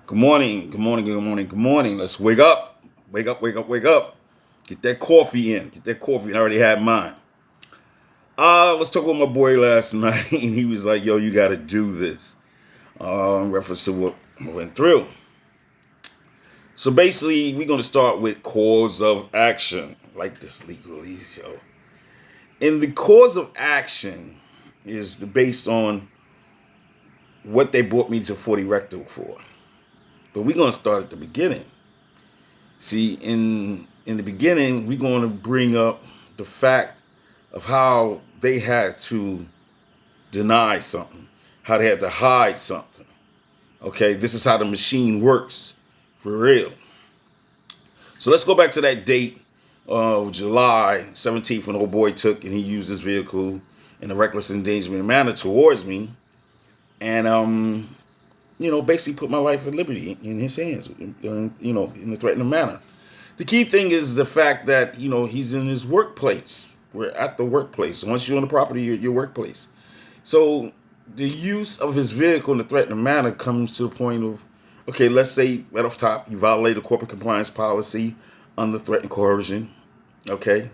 Good morning, good morning, good morning, good morning. Let's wake up. Wake up, wake up, wake up. Get that coffee in. Get that coffee. I already had mine. Let's talk with my boy last night, and he was like, yo, you got to do this. In reference to what I went through. So basically, we're going to start with cause of action. Like this leak release, yo. And the cause of action is based on what they brought me to 40 Rectal for. But we're going to start at the beginning. See, in the beginning, we're going to bring up the fact of how they had to deny something, how they had to hide something. Okay, this is how the machine works, for real. So let's go back to that date of July 17th when old boy took and he used his vehicle in a reckless endangerment manner towards me, and basically put my life and liberty in his hands, in a threatening manner. The key thing is the fact that, he's in his workplace. We're at the workplace. Once you're on the property, your workplace. So the use of his vehicle in a threatening manner comes to the point of, okay, let's say right off top, you violated corporate compliance policy under threat and coercion. Okay,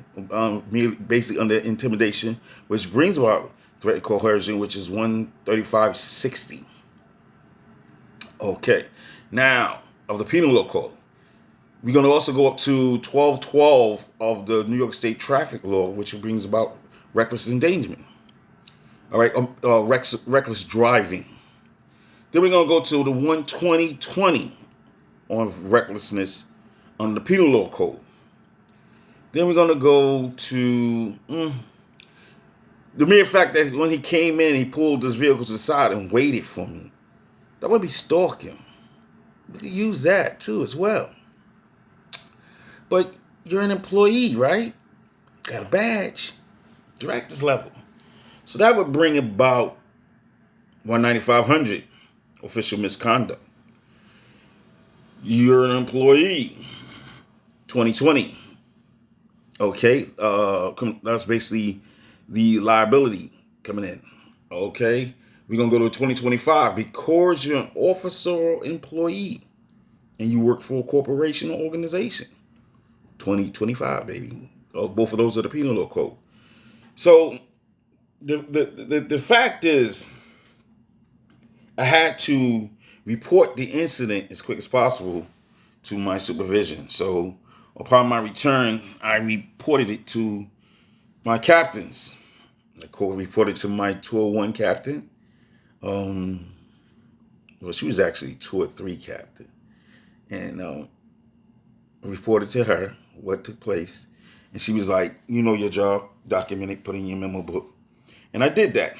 basically under intimidation, which brings about threat and coercion, which is 13560. Okay, now of the penal law code. We're going to also go up to 1212 of the New York State traffic law, which brings about reckless endangerment. All right, reckless driving. Then we're going to go to the 12020 on recklessness on the penal law code. Then we're going to go to the mere fact that when he came in, he pulled his vehicle to the side and waited for me. That would be stalking. We could use that too as well. But you're an employee, right? Got a badge. Director's level. So that would bring about 19500 official misconduct. You're an employee. 2020. Okay. That's basically the liability coming in. Okay. We're going to go to 2025 because you're an officer or employee and you work for a corporation or organization. 2025, baby. Both of those are the penal law code. So the fact is, I had to report the incident as quick as possible to my supervision. So upon my return, I reported it to my captains. I reported to my 201 captain. Well, she was actually 203 captain. And reported to her what took place. And she was like, you know your job, document it, put it in your memo book. And I did that.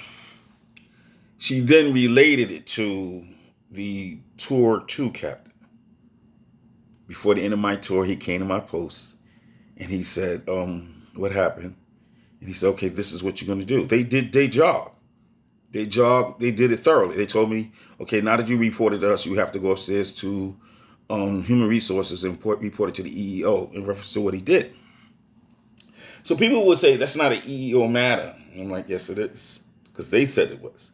She then related it to the tour 2 captain. Before the end of my tour, he came to my post and he said, what happened? And he said, okay, this is what you're going to do. They did their job. They did it thoroughly. They told me, okay, now that you reported to us, you have to go upstairs to human resources and report it to the EEO in reference to what he did. So people would say that's not an EEO matter. And I'm like, yes, it is, because they said it was.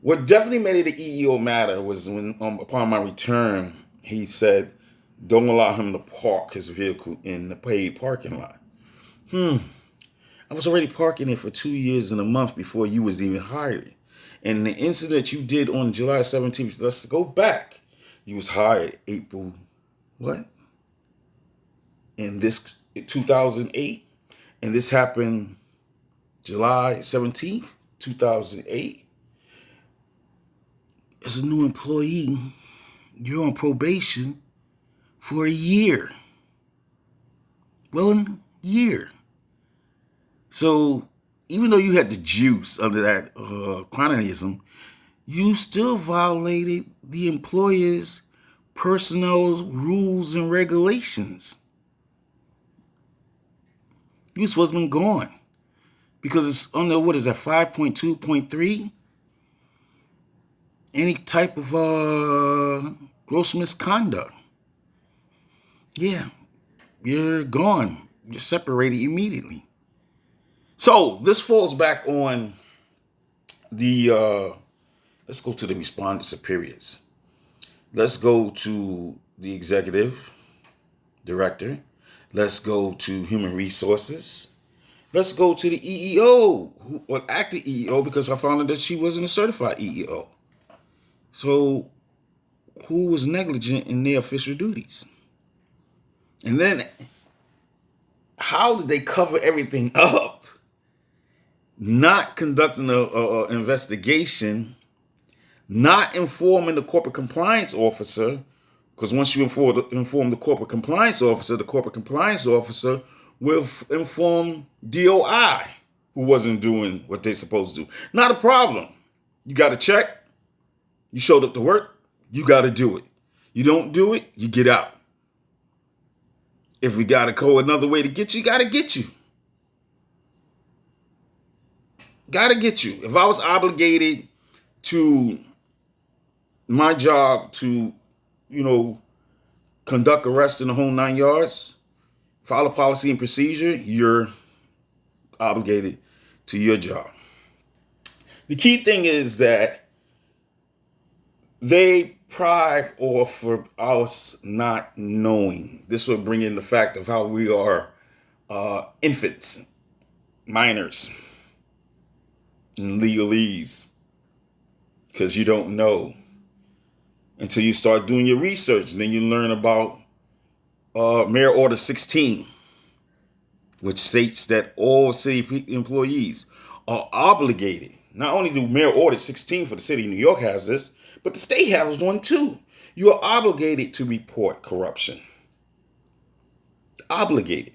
What definitely made it an EEO matter was when, upon my return, he said, don't allow him to park his vehicle in the paid parking lot. I was already parking it for 2 years and a month before you was even hired. And the incident you did on July 17th, let's go back. You was hired April, what? In this 2008. And this happened July 17th, 2008. As a new employee, you're on probation for a year. Well, a year. So even though you had the juice under that cronyism, you still violated the employer's personnel rules and regulations. You supposed to be gone because it's under, what is that, 5.2.3? Any type of gross misconduct. Yeah, you're gone. You're separated immediately. So this falls back on the, let's go to the respondent superiors. Let's go to the executive director. Let's go to human resources. Let's go to the EEO, or acting EEO, because I found out that she wasn't a certified EEO. So who was negligent in their official duties? And then how did they cover everything up? Not conducting an investigation, not informing the corporate compliance officer, because once you inform the corporate compliance officer will inform DOI, who wasn't doing what they're supposed to do. Not a problem. You got to check. You showed up to work. You got to do it. You don't do it, you get out. If we got to go another way to get you, got to get you. Got to get you. If I was obligated to my job to, conduct arrest in the whole 9 yards, follow policy and procedure, you're obligated to your job. The key thing is that they pride off for us not knowing. This will bring in the fact of how we are infants, minors, and legalese, because you don't know until you start doing your research. And then you learn about Mayoral Order 16, which states that all city employees are obligated. Not only do Mayoral Order 16 for the city of New York has this, but the state has one too. You are obligated to report corruption. Obligated.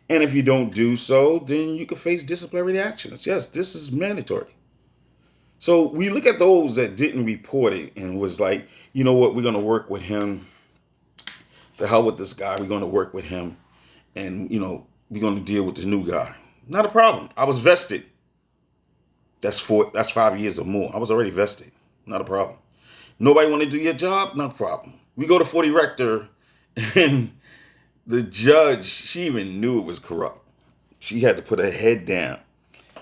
And if you don't do so, then you can face disciplinary actions. Yes, this is mandatory. So we look at those that didn't report it and was like, you know what, we're going to work with him. The hell with this guy. We're going to work with him. And, we're going to deal with this new guy. Not a problem. I was vested. That's 5 years or more. I was already vested. Not a problem. Nobody want to do your job? No problem. We go to 40 Rector, and the judge, she even knew it was corrupt. She had to put her head down.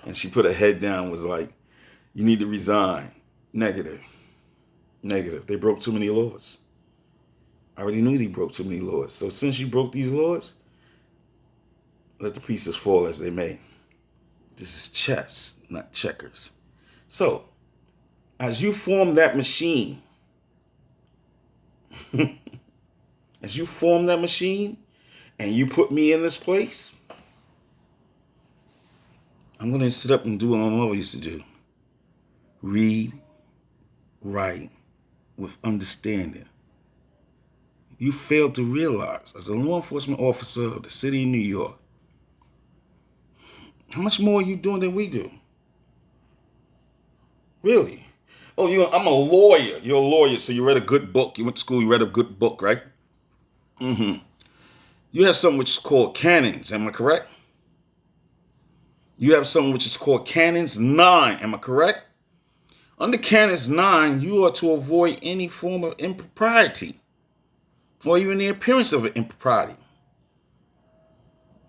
And she put her head down, was like, you need to resign. Negative. They broke too many laws. I already knew they broke too many laws. So since you broke these laws, let the pieces fall as they may. This is chess, not checkers. So, as you form that machine, and you put me in this place, I'm going to sit up and do what my mother used to do. Read, write, with understanding. You failed to realize, as a law enforcement officer of the city of New York, how much more are you doing than we do? Really? Oh, I'm a lawyer. You're a lawyer, so you read a good book. You went to school, you read a good book, right? You have something which is called canons, am I correct? You have something which is called Canons 9, am I correct? Under Canons 9, you are to avoid any form of impropriety, or even the appearance of an impropriety.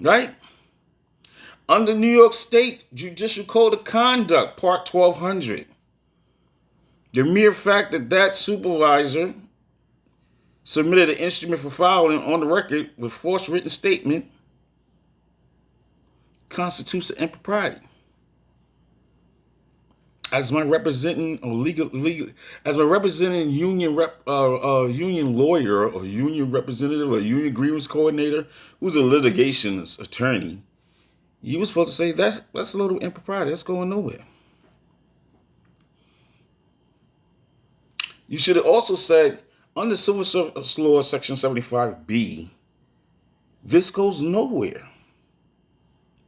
Right? Under New York State Judicial Code of Conduct, Part 1200, the mere fact that supervisor submitted an instrument for filing on the record with false written statement constitutes an impropriety. As my representing union lawyer or union representative or union grievance coordinator who's a litigations attorney, you were supposed to say that's a little impropriety. That's going nowhere. You should have also said under Civil Service Law Section 75B, this goes nowhere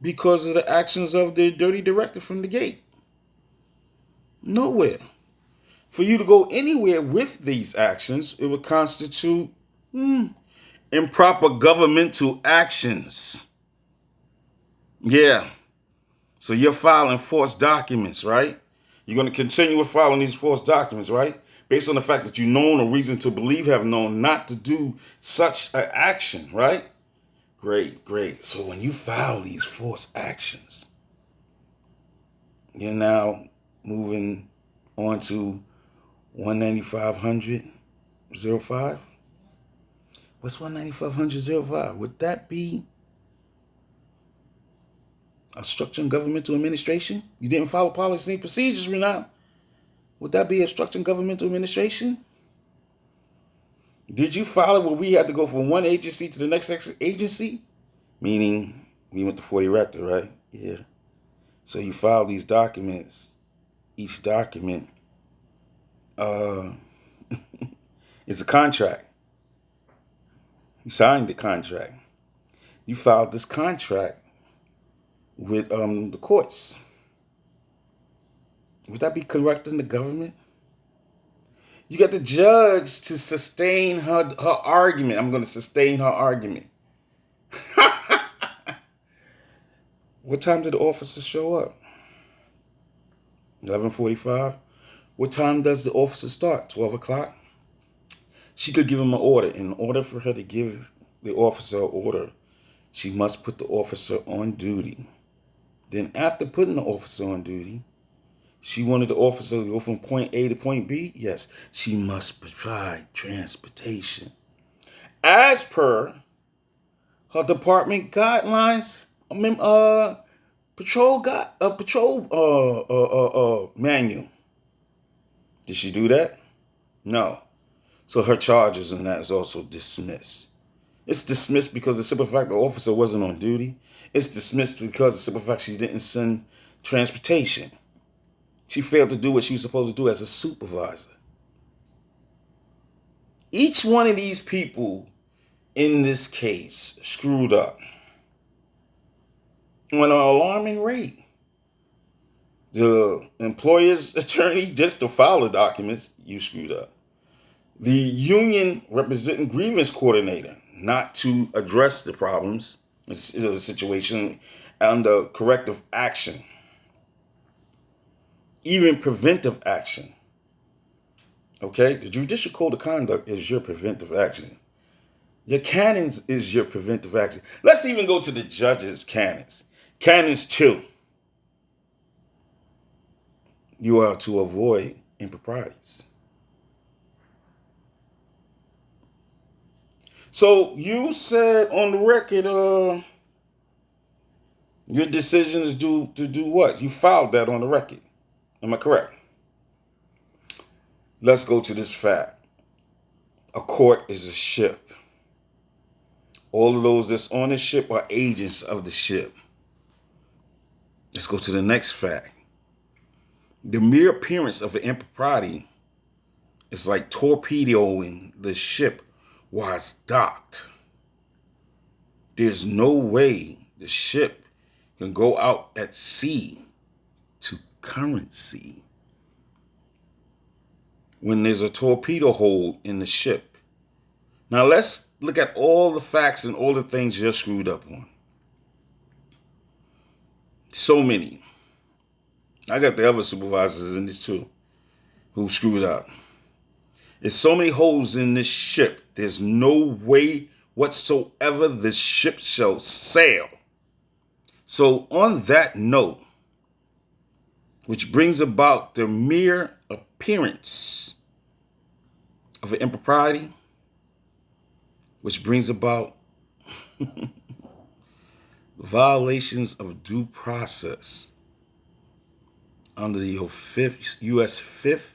because of the actions of the dirty director from the gate. Nowhere. For you to go anywhere with these actions, it would constitute improper governmental actions. Yeah. So you're filing false documents, right? You're going to continue with filing these false documents, right? Based on the fact that you known or reason to believe have known not to do such an action, right? Great. So when you file these false actions, you're now moving on to 19500 05? What's 19500.05? Would that be obstruction governmental administration? You didn't follow policy and procedures, Renat. Would that be obstruction governmental administration? Did you follow where we had to go from one agency to the next agency? Meaning, we went to 40 Rector, right? Yeah. So you file these documents. Each document is a contract. You signed the contract. You filed this contract with the courts. Would that be correcting the government? You got the judge to sustain her argument. I'm going to sustain her argument. What time did the officer show up? 11:45. What time does the officer start? 12 o'clock. She could give him an order. In order for her to give the officer an order, she must put the officer on duty. Then after putting the officer on duty, she wanted the officer to go from point A to point B. Yes, she must provide transportation as per her department guidelines. Patrol manual. Did she do that? No. So her charges in that is also dismissed. It's dismissed because the simple fact the officer wasn't on duty. It's dismissed because the simple fact she didn't send transportation. She failed to do what she was supposed to do as a supervisor. Each one of these people in this case screwed up on an alarming rate. The employer's attorney, just to file the documents, you screwed up. The union representing grievance coordinator, not to address the problems, the situation, and the corrective action. Even preventive action. Okay? The judicial code of conduct is your preventive action. Your canons is your preventive action. Let's even go to the judge's canons. Canons 2. You are to avoid improprieties. So you said on the record, your decision is due to do what? You filed that on the record. Am I correct? Let's go to this fact. A court is a ship. All of those that's on the ship are agents of the ship. Let's go to the next fact. The mere appearance of an impropriety is like torpedoing the ship while it's docked. There's no way the ship can go out at sea to current sea when there's a torpedo hole in the ship. Now let's look at all the facts and all the things you're screwed up on. So many. I got the other supervisors in this too who screwed up. There's so many holes in this ship. There's no way whatsoever this ship shall sail. So on that note, which brings about the mere appearance of an impropriety, which brings about violations of due process under the U.S. 5th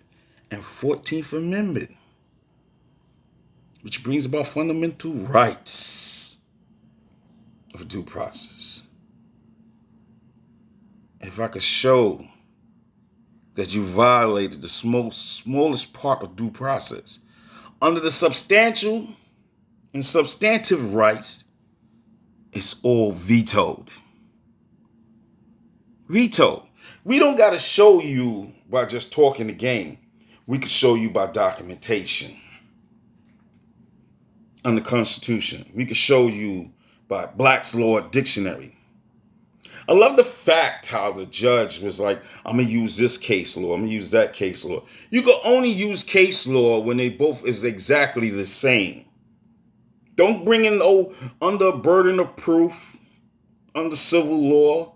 and 14th Amendment, which brings about fundamental rights of due process. If I could show that you violated the smallest part of due process under the substantial and substantive rights, it's all vetoed. Vetoed. We don't got to show you by just talking the game. We could show you by documentation on the Constitution. We could show you by Black's Law Dictionary. I love the fact how the judge was like, I'm going to use this case law. I'm going to use that case law. You can only use case law when they both is exactly the same. Don't bring in under burden of proof, under civil law.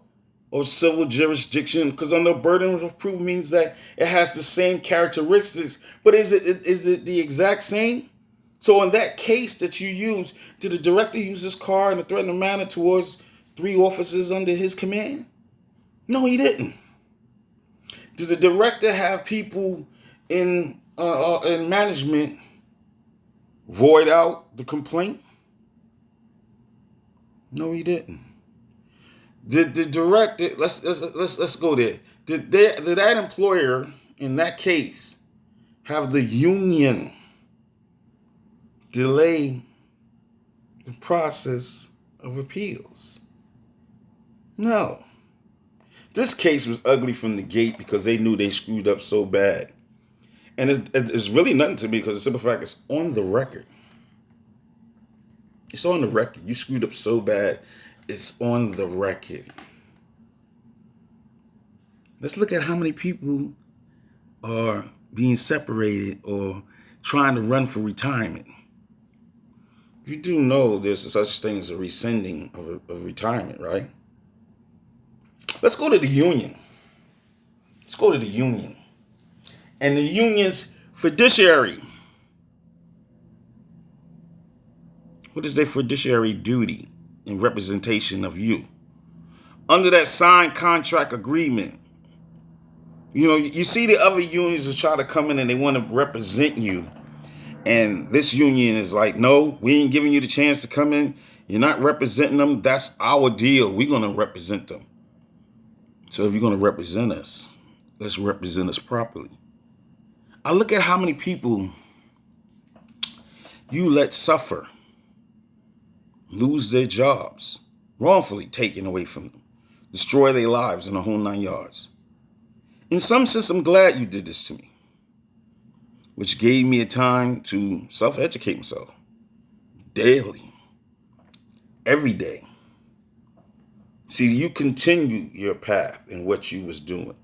or civil jurisdiction, because under burden of proof means that it has the same characteristics. But is it the exact same? So in that case that you use, did the director use his car in a threatening manner towards 3 officers under his command? No, he didn't. Did the director have people in management void out the complaint? No, he didn't. Did the director, let's go there. Did that employer in that case have the union delay the process of appeals? No. This case was ugly from the gate because they knew they screwed up so bad. And it's really nothing to me because the simple fact it's on the record. It's on the record. You screwed up so bad. It's on the record. Let's look at how many people are being separated or trying to run for retirement. You do know there's such thing as a rescinding of retirement, right? Let's go to the union. Let's go to the union. And the union's fiduciary. What is their fiduciary duty in representation of you? Under that signed contract agreement, you see the other unions will try to come in and they want to represent you. And this union is like, no, we ain't giving you the chance to come in. You're not representing them. That's our deal. We're going to represent them. So if you're going to represent us, let's represent us properly. I look at how many people you let suffer, lose their jobs, wrongfully taken away from them, destroy their lives in the whole 9 yards. In some sense, I'm glad you did this to me, which gave me a time to self-educate myself daily, every day. See, you continue your path in what you was doing.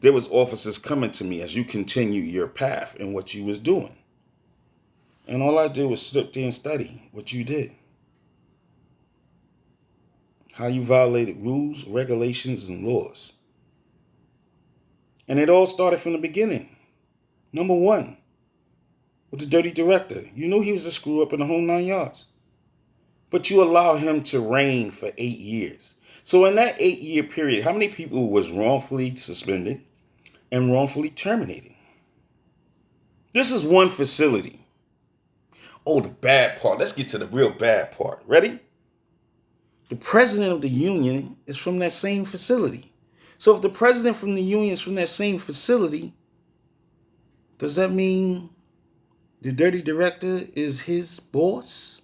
There was officers coming to me as you continue your path in what you was doing. And all I did was sit there and study what you did. How you violated rules, regulations, and laws. And it all started from the beginning. Number one, with the dirty director. You knew he was a screw up in the whole 9 yards. But you allow him to reign for 8 years. So in that 8-year period, how many people was wrongfully suspended and wrongfully terminated? This is one facility. Oh, the bad part. Let's get to the real bad part. Ready? The president of the union is from that same facility. So if the president from the union is from that same facility, does that mean the dirty director is his boss?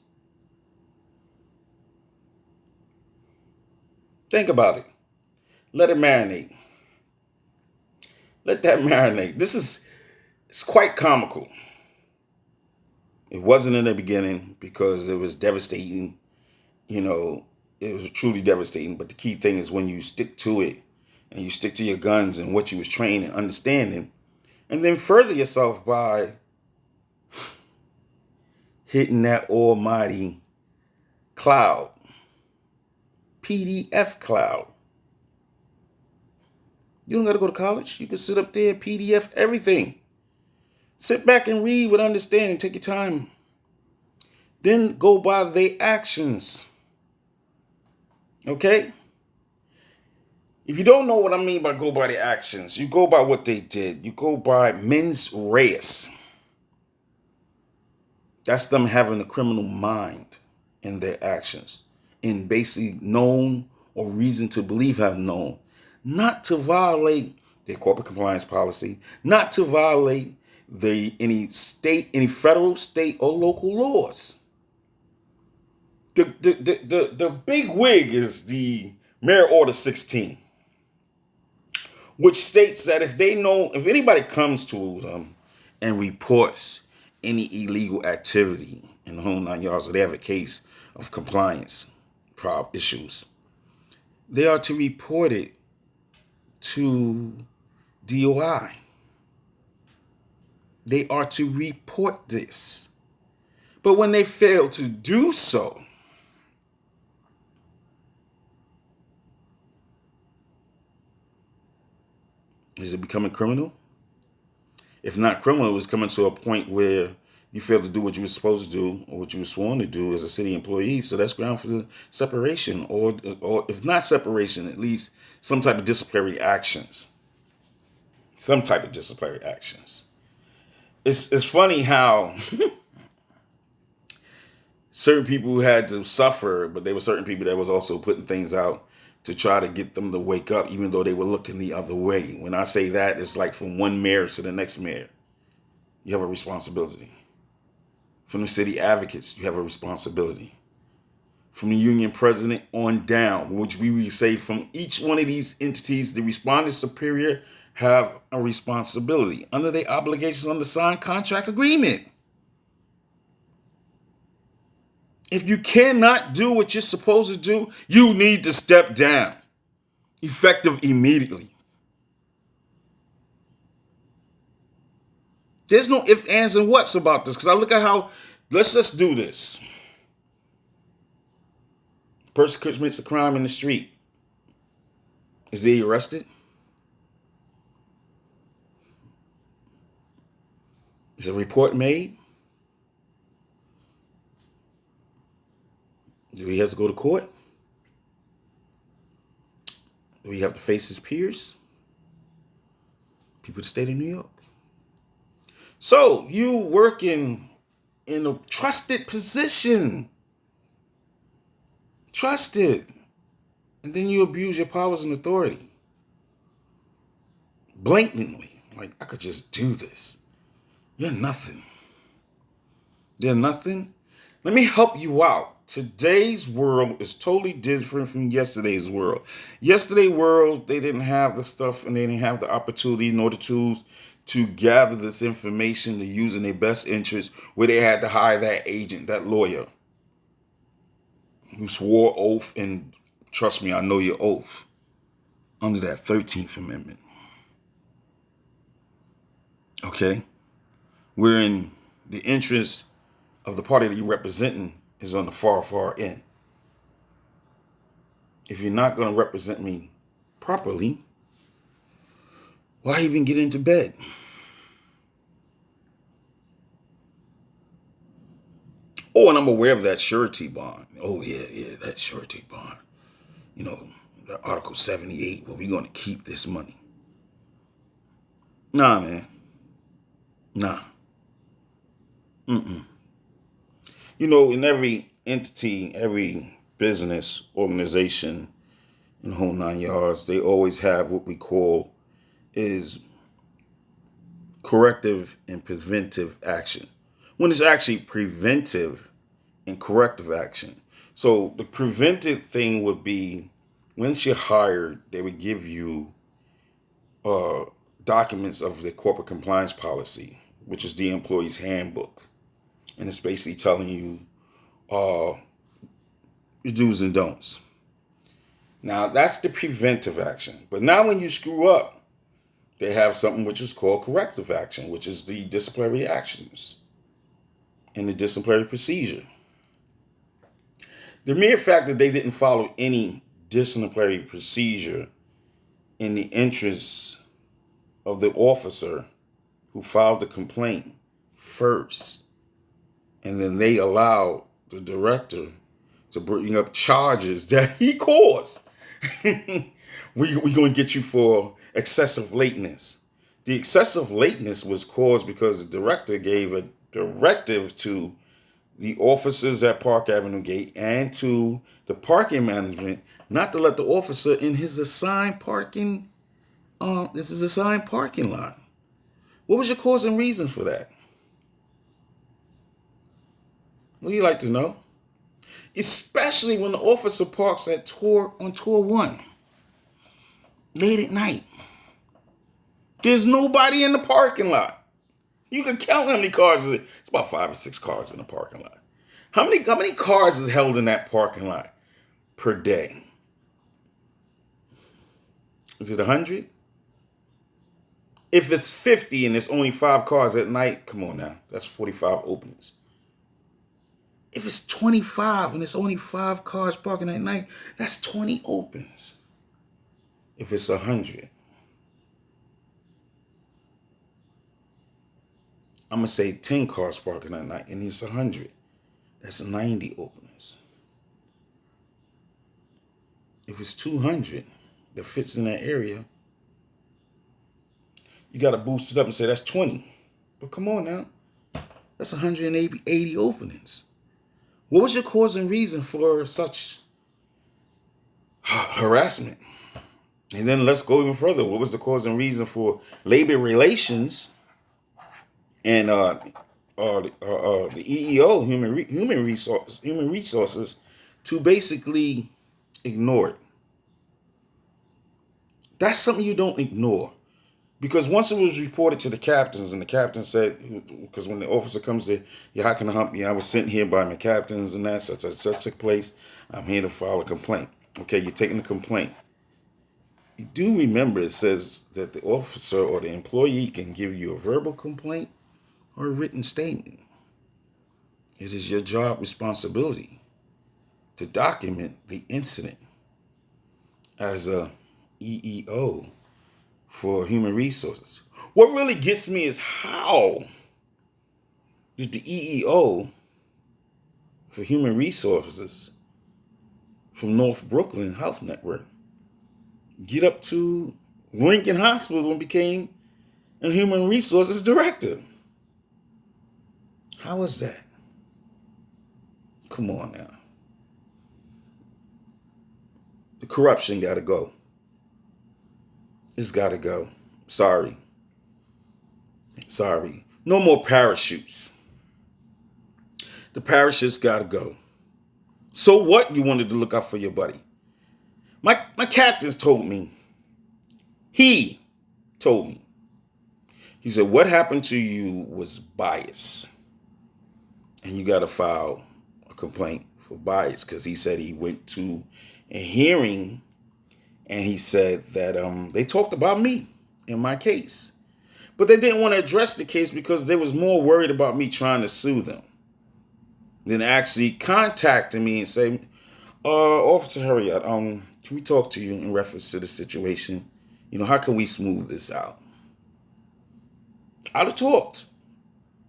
Think about it. Let it marinate. Let that marinate. It's quite comical. It wasn't in the beginning because it was devastating. It was truly devastating. But the key thing is when you stick to it and you stick to your guns and what you was trained and understanding, and then further yourself by hitting that almighty cloud, PDF cloud. You don't got to go to college. You can sit up there, PDF everything. Sit back and read with understanding. Take your time. Then go by their actions. Okay? If you don't know what I mean by go by the actions, you go by what they did. You go by mens res. That's them having a criminal mind in their actions. And basically known or reason to believe have known. Not to violate their corporate compliance policy. Not to violate any federal, state, or local laws. The big wig is the Mayoral Order 16, which states that if anybody comes to them and reports any illegal activity in the whole 9 yards, or they have a case of compliance issues, they are to report it to DOI. They are to report this. But when they fail to do so, Is it becoming criminal? If not criminal, it's coming to a point where you failed to do what you were supposed to do or what you were sworn to do as a city employee. So that's ground for the separation, or if not separation, at least some type of disciplinary actions. Some type of disciplinary actions. It's funny how certain people had to suffer, but there were certain people that was also putting things out to try to get them to wake up, even though they were looking the other way. When I say that, it's like from one mayor to the next mayor. You have a responsibility. From the city advocates, you have a responsibility. From the union president on down, which we would say from each one of these entities, the respondent superior have a responsibility under their obligations on the signed contract agreement. If you cannot do what you're supposed to do, you need to step down. Effective immediately. There's no ifs, ands, and whats about this. Because I look at how, let's just do this. The person commits a crime in the street. Is he arrested? Is a report made? Do he have to go to court? Do he have to face his peers? People in the state of New York. So you working in a trusted position. Trusted. And then you abuse your powers and authority. Blatantly. Like, I could just do this. You're nothing. You're nothing. Let me help you out. Today's world is totally different from yesterday's world. Yesterday's world, they didn't have the stuff and they didn't have the opportunity nor the tools to gather this information to use in their best interest, where they had to hire that agent, that lawyer, who swore oath, and trust me, I know your oath, under that 13th Amendment. Okay? Wherein the interest of the party that you're representing is on the far, far end. If you're not going to represent me properly, why even get into bed? Oh, and I'm aware of that surety bond. Oh, yeah, that surety bond. You know, the Article 78, well, we're going to keep this money. Nah, man. Nah. You know, in every entity, every business, organization, in the whole 9 yards, they always have what we call is corrective and preventive action. When it's actually preventive and corrective action. So the preventive thing would be, once you're hired, they would give you documents of the corporate compliance policy, which is the employee's handbook. And it's basically telling you your do's and don'ts. Now, that's the preventive action. But now when you screw up, they have something which is called corrective action, which is the disciplinary actions and the disciplinary procedure. The mere fact that they didn't follow any disciplinary procedure in the interests of the officer who filed the complaint first, and then they allowed the director to bring up charges that he caused. We're going to get you for excessive lateness. The excessive lateness was caused because the director gave a directive to the officers at Park Avenue Gate and to the parking management not to let the officer in his assigned parking, this is assigned parking lot. What was your cause and reason for that? What do you like to know? Especially when the officer parks on tour 1, late at night. There's nobody in the parking lot. You can count how many cars. It's about 5 or 6 cars in the parking lot. How many cars is held in that parking lot per day? Is it 100? If it's 50 and there's only 5 cars at night, come on now, that's 45 openings. If it's 25 and there's only 5 cars parking at night, that's 20 opens. If it's 100, I'm going to say 10 cars parking at night, and it's 100. That's 90 openings. If it's 200 that fits in that area, you got to boost it up and say that's 20. But come on now. That's 180 openings. What was your cause and reason for such harassment? And then let's go even further. What was the cause and reason for labor relations and the EEO, human resources, to basically ignore it? That's something you don't ignore. Because once it was reported to the captains, and the captain said, because when the officer comes there, yeah, how can I help you? I was sent here by my captains and that, such a place. I'm here to file a complaint. Okay, you're taking the complaint. You do remember it says that the officer or the employee can give you a verbal complaint or a written statement. It is your job responsibility to document the incident as a EEO for human resources. What really gets me is how did the EEO for human resources from North Brooklyn Health Network get up to Lincoln Hospital and became a human resources director? How is that? Come on now. The corruption got to go. It's got to go. Sorry. No more parachutes. The parachutes got to go. So what? You wanted to look out for your buddy. My captains told me. He told me. He said, what happened to you was bias. And you got to file a complaint for bias, because he said he went to a hearing and he said that they talked about me in my case. But they didn't want to address the case because they was more worried about me trying to sue them than actually contacting me and say, Officer Harriet, can we talk to you in reference to the situation? How can we smooth this out? I'd have talked.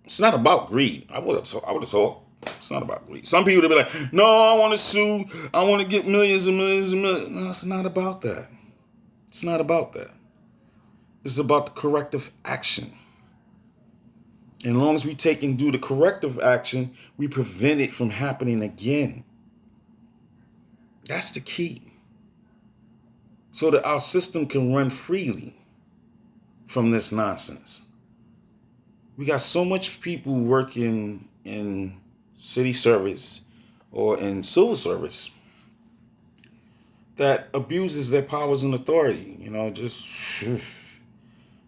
It's not about greed. I would have talked. It's not about greed. Some people, they'll be like, no, I want to sue. I want to get millions and millions and millions. No, it's not about that. It's not about that. It's about the corrective action. And as long as we take and do the corrective action, we prevent it from happening again. That's the key. So that our system can run freely from this nonsense. We got so much people working in city service or in civil service that abuses their powers and authority.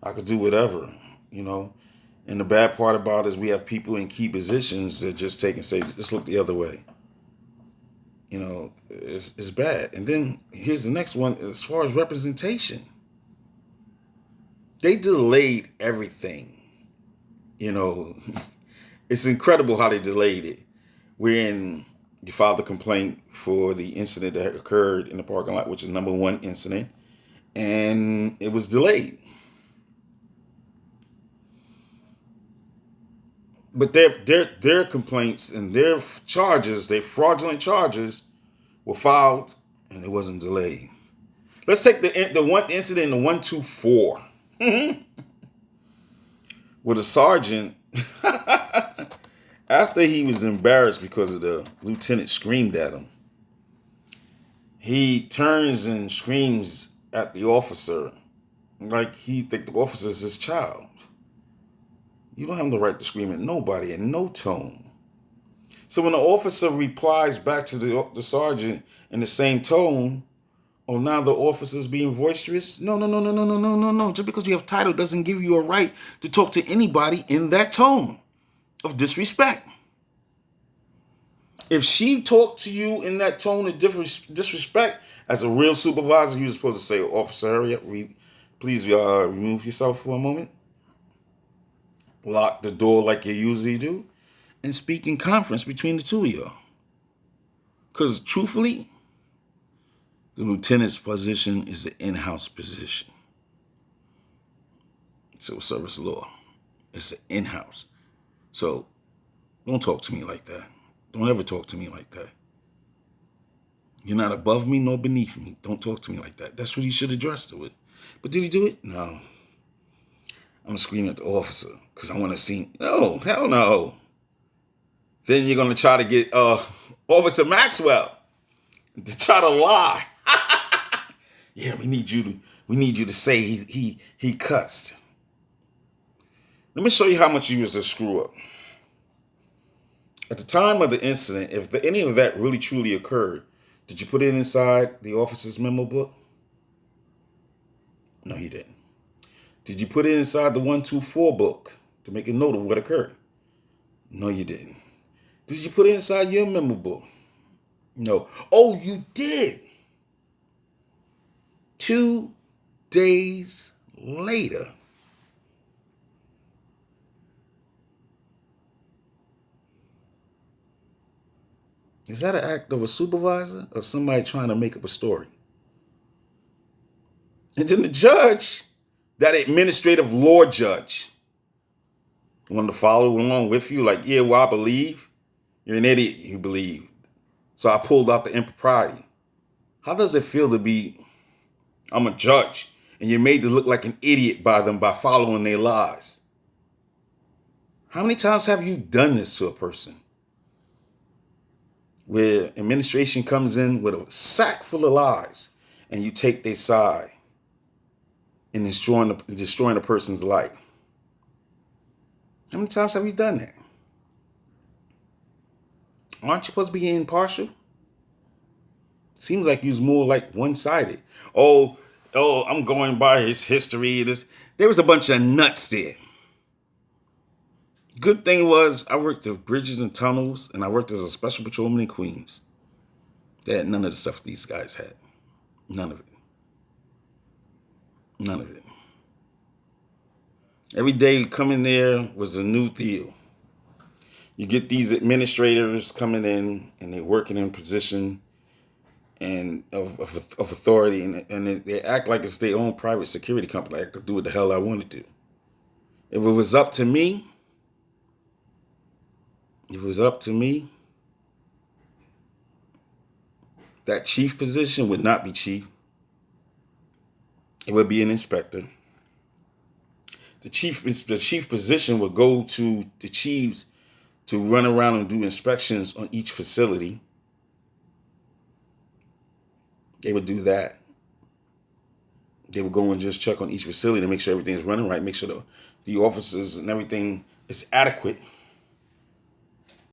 I could do whatever, And the bad part about it is we have people in key positions that just take and say, just look the other way. It's bad. And then here's the next one. As far as representation, they delayed everything. It's incredible how they delayed it. When you filed the complaint for the incident that occurred in the parking lot, which is number one incident, and it was delayed. But their complaints and their charges, their fraudulent charges, were filed, and it wasn't delayed. Let's take the one incident in the 124. Where the sergeant, after he was embarrassed because of the lieutenant screamed at him, he turns and screams at the officer like he think the officer is his child. You don't have the right to scream at nobody in no tone. So when the officer replies back to the sergeant in the same tone, oh, now the officer's being boisterous? No. Just because you have title doesn't give you a right to talk to anybody in that tone of disrespect. If she talked to you in that tone of disrespect, as a real supervisor, you're supposed to say, Officer, hurry up, please remove yourself for a moment. Lock the door like you usually do, and speak in conference between the two of y'all. Because truthfully, the lieutenant's position is an in-house position. Civil service law. It's an in-house. So don't talk to me like that. Don't ever talk to me like that. You're not above me nor beneath me. Don't talk to me like that. That's what he should address it with. But did he do it? No. I'm going to scream at the officer because I want to see. No, hell no. Then you're going to try to get Officer Maxwell to try to lie. Yeah, we need you to say he cussed. Let me show you how much you was a screw up. At the time of the incident, if any of that really truly occurred, did you put it inside the officer's memo book? No, you didn't. Did you put it inside the 124 book to make a note of what occurred? No, you didn't. Did you put it inside your memo book? No. Oh, you did. 2 days later. Is that an act of a supervisor or somebody trying to make up a story? And then the judge, that administrative law judge, wanted to follow along with you, like, yeah, well, I believe. You're an idiot, you believe. So I pulled out the impropriety. How does it feel to be, I'm a judge, and you're made to look like an idiot by them by following their lies? How many times have you done this to a person? Where administration comes in with a sack full of lies and you take their side in destroying a person's life. How many times have you done that? Aren't you supposed to be impartial? Seems like you're more like one-sided. Oh, I'm going by his history. There was a bunch of nuts there. Good thing was I worked at bridges and tunnels, and I worked as a special patrolman in Queens. They had none of the stuff these guys had. None of it. None of it. Every day you come in there was a new deal. You get these administrators coming in, and they're working in position and of authority, and they act like it's their own private security company. I could do what the hell I want to do. If it was up to me, that chief position would not be chief. It would be an inspector. The chief position would go to the chiefs to run around and do inspections on each facility. They would do that. They would go and just check on each facility to make sure everything is running right, make sure the officers and everything is adequate